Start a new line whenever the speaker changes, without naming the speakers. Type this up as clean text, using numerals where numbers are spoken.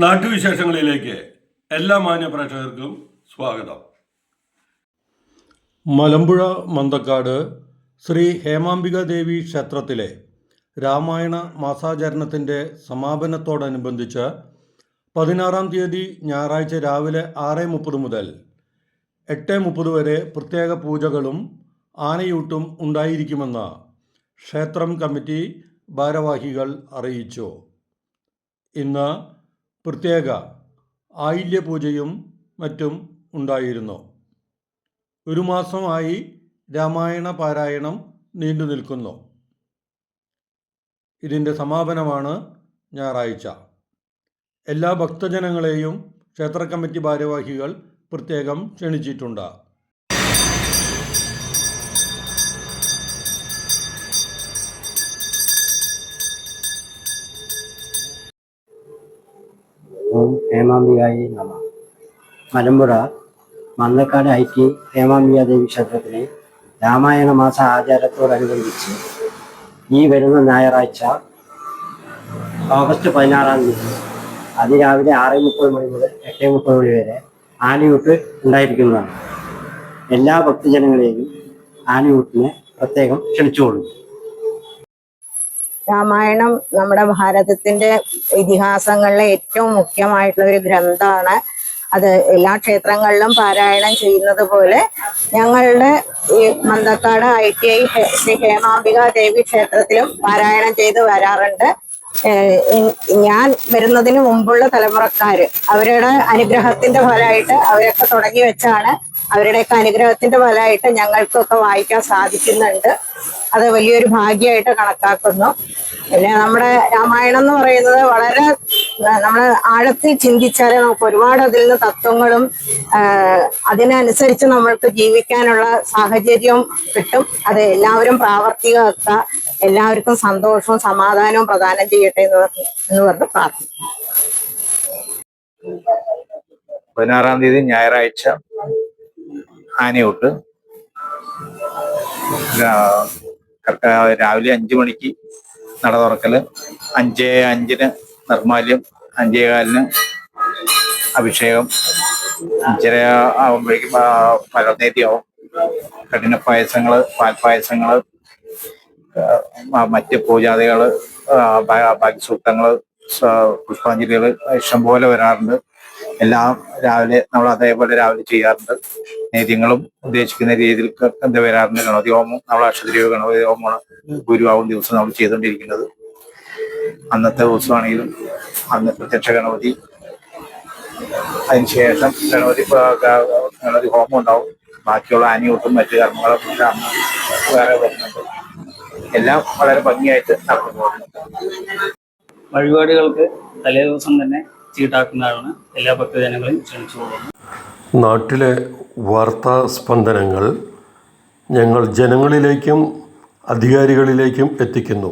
നാട്ടുവിശേഷങ്ങളിലേക്ക് എല്ലാ മാന്യപ്രേക്ഷകർക്കും സ്വാഗതം. മലമ്പുഴ മന്തക്കാട് ശ്രീ ഹേമാംബിക ദേവി ക്ഷേത്രത്തിലെ രാമായണ മാസാചരണത്തിൻ്റെ സമാപനത്തോടനുബന്ധിച്ച് 16-ാം തീയതി ഞായറാഴ്ച രാവിലെ 6:30 മുതൽ 8:30 വരെ പ്രത്യേക പൂജകളും ആനയൂട്ടും ഉണ്ടായിരിക്കുമെന്ന് ക്ഷേത്രം കമ്മിറ്റി ഭാരവാഹികൾ അറിയിച്ചു. ഇന്ന് പ്രത്യേക ആയില്യപൂജയും മറ്റും ഉണ്ടായിരുന്നു. ഒരു മാസമായി രാമായണ പാരായണം നീണ്ടു നിൽക്കുന്നു. ഇതിൻ്റെ സമാപനമാണ് ഞായറാഴ്ച. എല്ലാ ഭക്തജനങ്ങളെയും ക്ഷേത്ര കമ്മിറ്റി ഭാരവാഹികൾ പ്രത്യേകം ക്ഷണിച്ചിട്ടുണ്ട്.
ഹേമാംബികായി നമ. മലമ്പുഴ മന്തക്കാട് ഐ ടി ഹേമാംബിക ദേവി ക്ഷേത്രത്തിലെ രാമായണ മാസ ആചാരത്തോടനുബന്ധിച്ച് ഈ വരുന്ന ഞായറാഴ്ച ഓഗസ്റ്റ് 16-ാം തീയതി അതിരാവിലെ 6:30 മണി മുതൽ 8:30 മണി വരെ ആനയൂട്ട് ഉണ്ടായിരിക്കുന്നതാണ്. എല്ലാ ഭക്തജനങ്ങളെയും ആനയൂട്ടിനെ പ്രത്യേകം ക്ഷണിച്ചുകൊള്ളുന്നു.
രാമായണം നമ്മുടെ ഭാരതത്തിന്റെ ഇതിഹാസങ്ങളിലെ ഏറ്റവും മുഖ്യമായിട്ടുള്ള ഒരു ഗ്രന്ഥമാണ്. അത് എല്ലാ ക്ഷേത്രങ്ങളിലും പാരായണം ചെയ്യുന്നത് പോലെ ഞങ്ങളുടെ ഈ മന്തക്കാട് ITI ശ്രീ ഹേമാംബിക ദേവി ക്ഷേത്രത്തിലും പാരായണം ചെയ്ത് വരാറുണ്ട്. ഞാൻ വരുന്നതിന് മുമ്പുള്ള തലമുറക്കാര് അവരുടെ അനുഗ്രഹത്തിന്റെ ഫലമായിട്ട് അവരൊക്കെ തുടങ്ങി വെച്ചാണ്. അവരുടെയൊക്കെ അനുഗ്രഹത്തിന്റെ ഫലമായിട്ട് ഞങ്ങൾക്കൊക്കെ വായിക്കാൻ സാധിക്കുന്നുണ്ട്. അത് വലിയൊരു ഭാഗ്യമായിട്ട് കണക്കാക്കുന്നു. പിന്നെ നമ്മുടെ രാമായണം എന്ന് പറയുന്നത് വളരെ നമ്മൾ ആഴത്തിൽ ചിന്തിച്ചാൽ നമുക്ക് ഒരുപാട് അതിൽ നിന്ന് തത്വങ്ങളും അതിനനുസരിച്ച് നമ്മൾക്ക് ജീവിക്കാനുള്ള സാഹചര്യവും കിട്ടും. അത് എല്ലാവരും പ്രാവർത്തികമാക്കുക. എല്ലാവർക്കും സന്തോഷവും സമാധാനവും പ്രദാനം ചെയ്യട്ടെ എന്ന് പറഞ്ഞ് പ്രാർത്ഥിക്കും.
16-ാം തീയതി ഞായറാഴ്ച ആനയൂട്ട് രാവിലെ 5 മണിക്ക് നട തുറക്കല്, 5:05 നിർമ്മാല്യം, 5:15 അഭിഷേകം, 5:30 ആകുമ്പോഴേക്കും പലനേദ്യമാവും. കഠിന പായസങ്ങള്, പാൽപ്പായസങ്ങള്, മറ്റ് പൂജാദികള്, ഭാഗ്യസൂക്തങ്ങള്, പുഷ്പാഞ്ജലികള് ഇഷ്ടംപോലെ വരാറുണ്ട്. എല്ലാം രാവിലെ നമ്മൾ അതേപോലെ രാവിലെ ചെയ്യാറുണ്ട്. നേദ്യങ്ങളും ഉദ്ദേശിക്കുന്ന രീതിയിൽ എന്താ വരാറുണ്ട്. ഗണപതി ഹോമം, നമ്മൾ അക്ഷദ്രീവ ഗണപതി ഹോമമാണ് ഗുരുവാകും ദിവസം നമ്മൾ ചെയ്തുകൊണ്ടിരിക്കുന്നത്. അന്നത്തെ ദിവസമാണെങ്കിലും അന്ന് പ്രത്യക്ഷ ഗണപതി, അതിനുശേഷം ഗണപതി ഹോമം ഉണ്ടാവും. ബാക്കിയുള്ള ആനയൂട്ടും മറ്റു കർമ്മങ്ങളും അന്ന് വേറെ വരുന്നുണ്ട്. എല്ലാം വളരെ ഭംഗിയായിട്ട് നടന്നു പോകുന്നുണ്ട്.
വഴിപാടുകൾക്ക് തലേ ദിവസം തന്നെ ചീട്ടാക്കുന്നതാണ്. എല്ലാ ഭക്തജനങ്ങളെയും ക്ഷണിച്ചു പോകുന്നു.
നാട്ടിലെ വാർത്താ സ്പന്ദനങ്ങൾ ഞങ്ങൾ ജനങ്ങളിലേക്കും അധികാരികളിലേക്കും എത്തിക്കുന്നു.